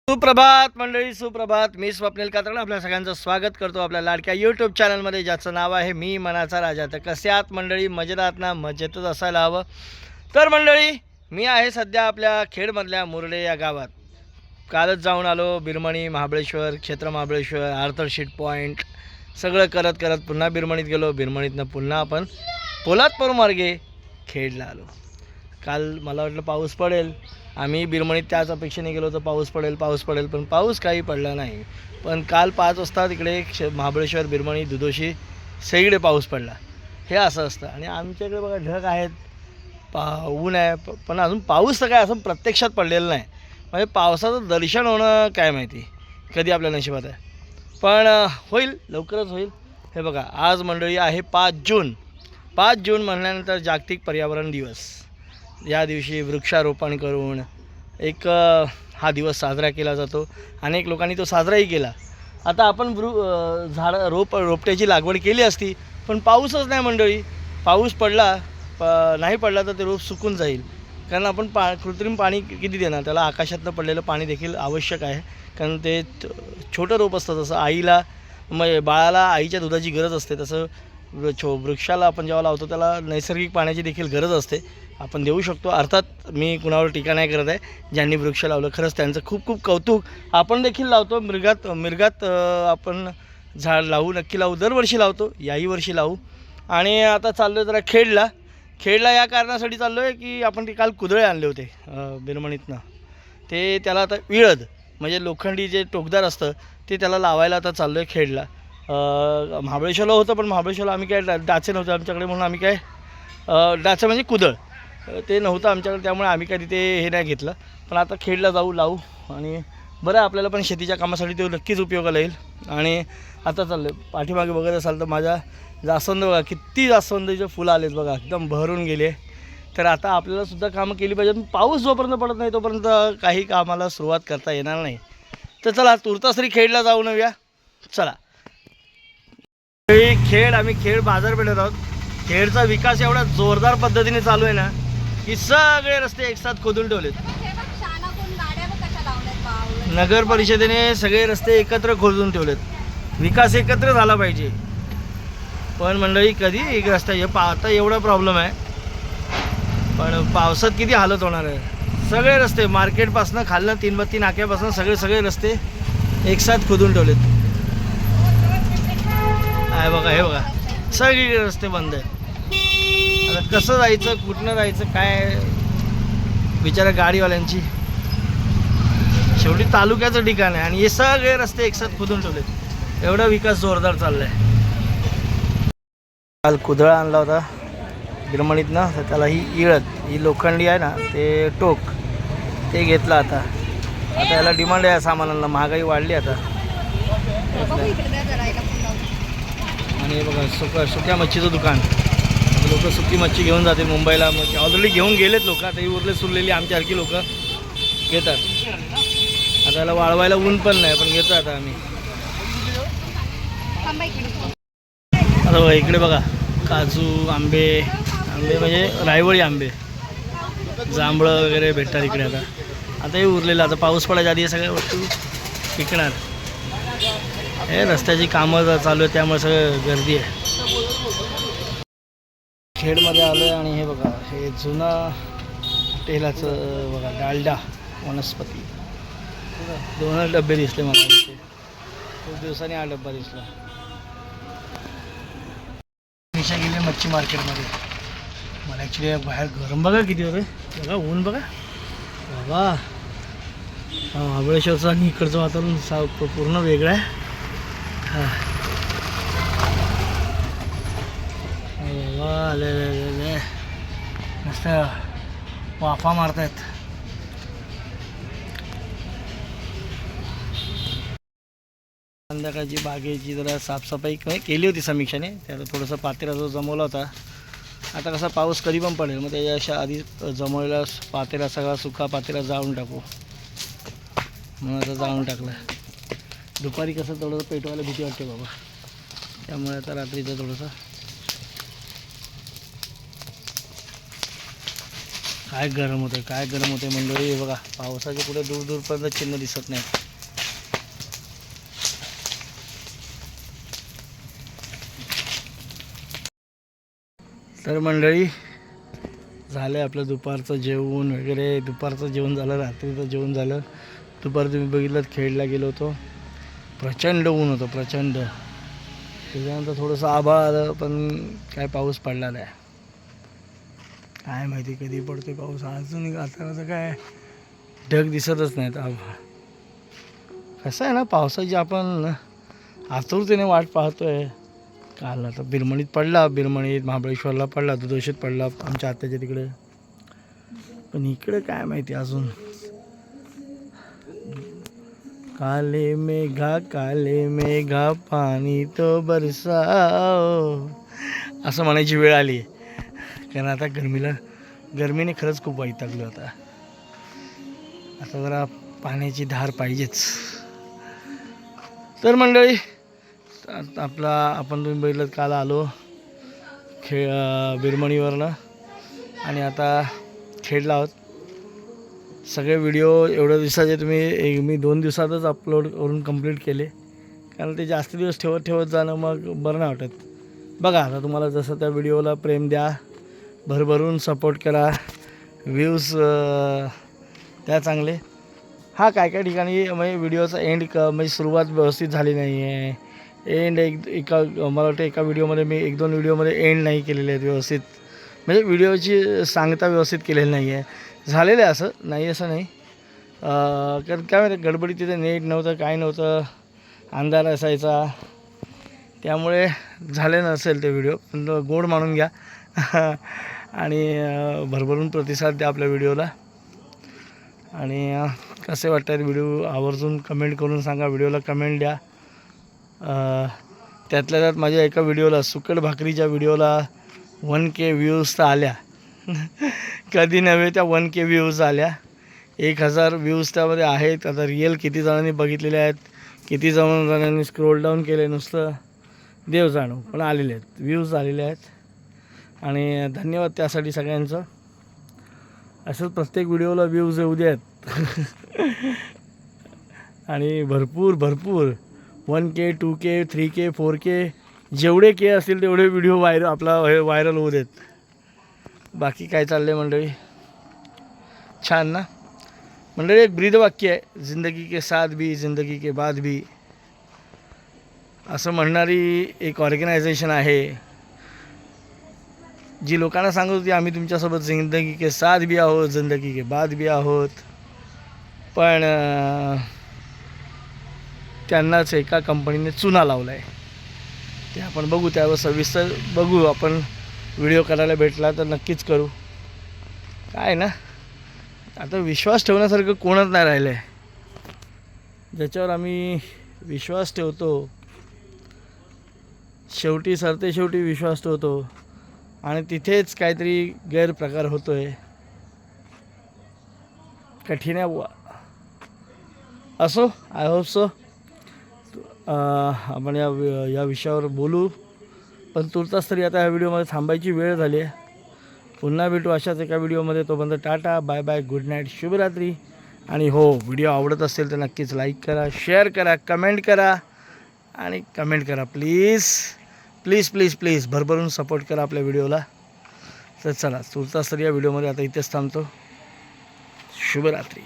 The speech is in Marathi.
सुप्रभात मंडळी, सुप्रभात. मी स्वप्नील कातरण आपल्या सगळ्यांचं स्वागत करतो आपल्या लाडक्या यूट्यूब चॅनलमध्ये, ज्याचं नाव आहे मी मनाचा राजा. तर कसे आहात मंडळी? मजेत आहात ना? मजेतच असायला हवं. तर मंडळी, मी आहे सध्या आपल्या खेडमधल्या मुरडे या गावात. कालच जाऊन आलो बिरमणी, महाबळेश्वर, क्षेत्र महाबळेश्वर, आर्थर शीट पॉईंट सगळं करत करत पुन्हा बिरमणीत गेलो. बिरमणीतनं पुन्हा आपण पोलादपूर मार्गे खेडला आलो. काल मला वाटलं पाऊस पडेल, आम्ही बिरमणीत त्याच अपेक्षेने गेलो होतो, पाऊस पडेल, पण पाऊस काही पडला नाही. पण काल 5 वाजता तिकडे महाबळेश्वर, बिरमणी, दुधोशी सगळीकडे पाऊस पडला. हे असं असतं. आणि आमच्याकडे बघा ढग आहेत, ऊन आहे, पण अजून पाऊस तर काय असं प्रत्यक्षात पडलेलं नाही. म्हणजे पावसाचं दर्शन होणं काय माहिती कधी आपल्या नशिबात आहे. पण होईल, लवकरच होईल. हे बघा, आज मंडळी आहे 5 जून. 5 जून म्हणल्यानंतर जागतिक पर्यावरण दिवस. या दिवशी वृक्षारोपण करून एक हा दिवस साजरा केला जातो. अनेक लोकांनी तो साजराही केला. आता आपण रोपट्याची लागवड केली असती, पण पाऊसच नाही मंडळी. पाऊस नाही पडला तर ते रोप सुकून जाईल. कारण आपण कृत्रिम पाणी किती देणार त्याला? आकाशातनं पडलेलं पाणी देखील आवश्यक आहे. कारण ते छोटं रोप असतं. तसं बाळाला आईच्या दुधाची गरज असते, तसं वृक्षाला आपण जेव्हा लावतो त्याला नैसर्गिक पाण्याची देखील गरज असते. आपण देऊ शकतो. अर्थात मी कुणावर टीका नाही करत आहे. ज्यांनी वृक्ष लावलं खरंच त्यांचं खूप खूप कौतुक. आपण देखील लावतो. मिरगात आपण झाड नक्की लावू. दरवर्षी लावतो, याही वर्षी लावू. आणि आता चाललो आहे जरा खेडला या कारणासाठी चाललो आहे की आपण ते काल कुदळे आणले होते बिरमणीतनं. त्याला आता विळद म्हणजे लोखंडी जे टोकदार असतं ते त्याला लावायला आता चाललो आहे खेडला. महाबळेश्वरला होतं, पण महाबळेश्वरला आम्ही काय डाचे नव्हते आमच्याकडे, म्हणून आम्ही काय डाचं म्हणजे कुदळ ते नव्हतं आमच्याकडे, त्यामुळे आम्ही काय तिथे हे नाही घेतलं. पण आता खेडला लावू. आणि बरं, आपल्याला पण शेतीच्या कामासाठी तो नक्कीच उपयोगाला येईल. आणि आता चाललं आहे. पाठीमागे बघत असाल तर माझ्या जास्वंद बघा, किती जास्वंदीचे फुलं आलेत बघा, एकदम भरून गेले. तर आता आपल्याला सुद्धा कामं केली पाहिजेत. पाऊस जोपर्यंत पडत नाही तोपर्यंत काही कामाला सुरुवात करता येणार नाही. तर चला, तुर्तासरी खेडला जाऊन येऊया. चला. आम्ही खेड बाजारपेठेत आहोत. खेडचा विकास एवढा जोरदार पद्धतीने चालू आहे ना की सगळे रस्ते एकसाथ खोदून ठेवलेत. नगर परिषदेने सगळे रस्ते एकत्र खोदून ठेवलेत. विकास एकत्र झाला पाहिजे. पण मंडळी, कधी एक रस्ता आता एवढा प्रॉब्लेम आहे. पण पावसात किती हालत होणार आहे. सगळे रस्ते मार्केटपासून खालनं 332 नाक्यापासून सगळे रस्ते एकसाथ खोदून ठेवलेत. हे बघा सगळीकडे रस्ते बंद आहेत. आता कसं जायचं, कुठनं जायचं, काय बिचारा गाडीवाल्यांची. शेवटी तालुक्याचं ठिकाण आहे आणि हे सगळे रस्ते एकसाथ खोदून ठेवलेत. एवढा विकास जोरदार चालला आहे. काल कुदळा आणला होता बिरमणीतनं, तर त्याला ही लोखंडी आहे ना, ते टोक ते घेतलं. आता याला डिमांड आहे सामानांना, महागाई वाढली आता. आणि बघा सुक्या मच्छीचं दुकान. लोक सुकी मच्छी घेऊन जाते मुंबईला. ऑलरेडी घेऊन गेलेत लोक. आता ही सुरलेली आमच्यासारखी लोक घेतात. आता याला वाळवायला ऊन पण नाही, पण घेतो आता आम्ही. आता इकडे बघा काजू, आंबे म्हणजे रायवळी आंबे, जांभळं वगैरे भेटतात इकडे. आता हे उरलेलं, आता पाऊस पडायच्या आधी हे सगळ्या वस्तू पिकणार. हे रस्त्याची कामं चालू आहे त्यामुळे सगळं गर्दी आहे. खेडमध्ये आलो आहे आणि हे बघा, हे जुनं तेलाचं बघा, डालडा वनस्पती. 2 डबे दिसले मला इथे. खूप दिवसांनी 8 डब्बा दिसला. निशा गेले मच्छी मार्केटमध्ये. मला ॲक्च्युली बाहेर गरम बघा किती होते. बघा ऊन बघा बाबा. महाबळेश्वरचं आणि इकडचं वातावरण पूर्ण वेगळं आहे. आले मस्त वाफा मारतायत. संध्याकाळची बागेची जरा साफसफाई केली होती समीक्षाने. त्याला थोडंसं पातेरा जो जमवला होता. आता कसा पाऊस कधी पण पडेल, मग त्याच्या आधी जमवलेला पातेरा सगळा सुका पातेरा जाळून टाकू म्हणून आता जाळून टाकला. दुपारी कसं थोडंसं पेटवायला भीती वाटते बाबा, त्यामुळे आता रात्रीचं थोडंसं काय गरम होतं, काय गरम होते मंडळी. हे बघा पावसाचे कुठे दूर दूरपर्यंत चिन्ह दिसत नाही. तर मंडळी झालं आपलं दुपारचं जेवण वगैरे. दुपारचं जेवण झालं, रात्रीचं जेवण झालं. दुपार तुम्ही बघितलं खेळला गेलो होतो. प्रचंड ऊन होतं, प्रचंड. त्याच्यानंतर थोडंसं आभाळ आलं पण काय पाऊस पडला नाही. काय माहिती कधी पडतोय पाऊस. अजून आता काय ढग दिसतच नाहीत. आभाळ कसं आहे ना, पावसाची आपण आतुरतेने वाट पाहतोय. काल आता बिरमणीत पडला, बिरमणीत महाबळेश्वरला पडला, दुधोशीत पडला आमच्या आत्याच्या तिकडे. पण इकडे काय माहिती अजून. काले मेघा पाणी तो बरसाओ असं म्हणायची वेळ आली. कारण आता गरमीने खरंच खूप वैतागलो. आता जरा पाण्याची धार पाहिजेच. तर मंडळी आपण तुम्ही बघितलं काल आलो बिरमणीवरनं आणि आता खेळला आहोत. सगळे व्हिडिओ एवढ्या दिवसाचे मी 2 दिवसातच अपलोड करून कंप्लीट केले. कारण ते जास्त दिवस ठेवत जाणं मग बरं नाही वाटत. बघा आता तुम्हाला जसं त्या व्हिडिओला प्रेम द्या, भरभरून सपोर्ट करा, व्ह्यूज त्या चांगले. हा काय ठिकाणी म्हणजे व्हिडिओचा एंड म्हणजे सुरुवात व्यवस्थित झाली नाही आहे. एंड मला वाटतं एका व्हिडिओमध्ये मी 1-2 व्हिडिओमध्ये एंड नाही केलेले आहेत व्यवस्थित. म्हणजे व्हिडिओची सांगता व्यवस्थित केलेली नाही आहे. झालेलं आहे असं नाही, असं नाही. कारण काय माहिती गडबडीत तिथे नेट नव्हतं, काय नव्हतं, अंधार असायचा, त्यामुळे झाले नसेल ते व्हिडिओ. पण गोड मानून घ्या आणि भरभरून प्रतिसाद द्या आपल्या व्हिडिओला. आणि कसे वाटतात व्हिडिओ आवर्जून कमेंट करून सांगा. व्हिडिओला कमेंट द्या. त्यातल्या त्यात माझ्या एका व्हिडिओला, सुकट भाकरीच्या व्हिडिओला 1K व्ह्यूज तर आल्या. कधी नव्हे त्या 1K व्ह्यूज आल्या. 1000 व्ह्यूज त्यामध्ये आहेत. आता रिअल किती जणांनी बघितलेले आहेत, किती जणांनी स्क्रोल डाऊन केले नुसतं देव जाणो, पण आलेले आहेत, व्ह्यूज आलेले आहेत. आणि धन्यवाद त्यासाठी सगळ्यांचं. असंच प्रत्येक व्हिडिओला व्ह्यूज येऊ देत. आणि भरपूर 1K 2K 3K 4K जेवढे के असतील तेवढे व्हिडिओ व्हायरल होऊ देत. बाकी काय चाललं आहे मंडळी? छान ना मंडळी. एक ब्रीदवाक्य आहे, जिंदगी के साथ भी जिंदगी के बाद भी, असं म्हणणारी एक ऑर्गनायझेशन आहे जी लोकांना सांगत होती आम्ही तुमच्यासोबत जिंदगी के साथ भी आहोत, जिंदगी के बाद भी आहोत. पण त्यांनाच एका कंपनीने चुना लावला आहे. ते आपण बघू, त्यावर सविस्तर बघू. आपण व्हिडिओ करायला भेटला तर नक्कीच करू. काय ना, आता विश्वास ठेवण्यासारखं कोणच नाही राहिलं आहे. ज्याच्यावर आम्ही विश्वास ठेवतो शेवटी विश्वास ठेवतो आणि तिथेच काहीतरी गैरप्रकार होतो आहे. कठीण आहे असो. आय होप सो आपण या विषयावर बोलू. पण तुर्तास तरी आता या व्हिडिओमध्ये थांबायची वेळ झाली आहे. पुन्हा भेटू अशाच एका व्हिडिओमध्ये. तोपर्यंत tata, bye bye, good night, शुभरात्री. आणि हो, व्हिडिओ आवडत असेल तर नक्कीच लाईक करा, शेअर करा, कमेंट करा आणि कमेंट करा प्लीज भरभरून सपोर्ट करा आपल्या व्हिडिओला. तर चला तुर्तास तरी या व्हिडिओमध्ये आता इथेच थांबतो. शुभरात्री.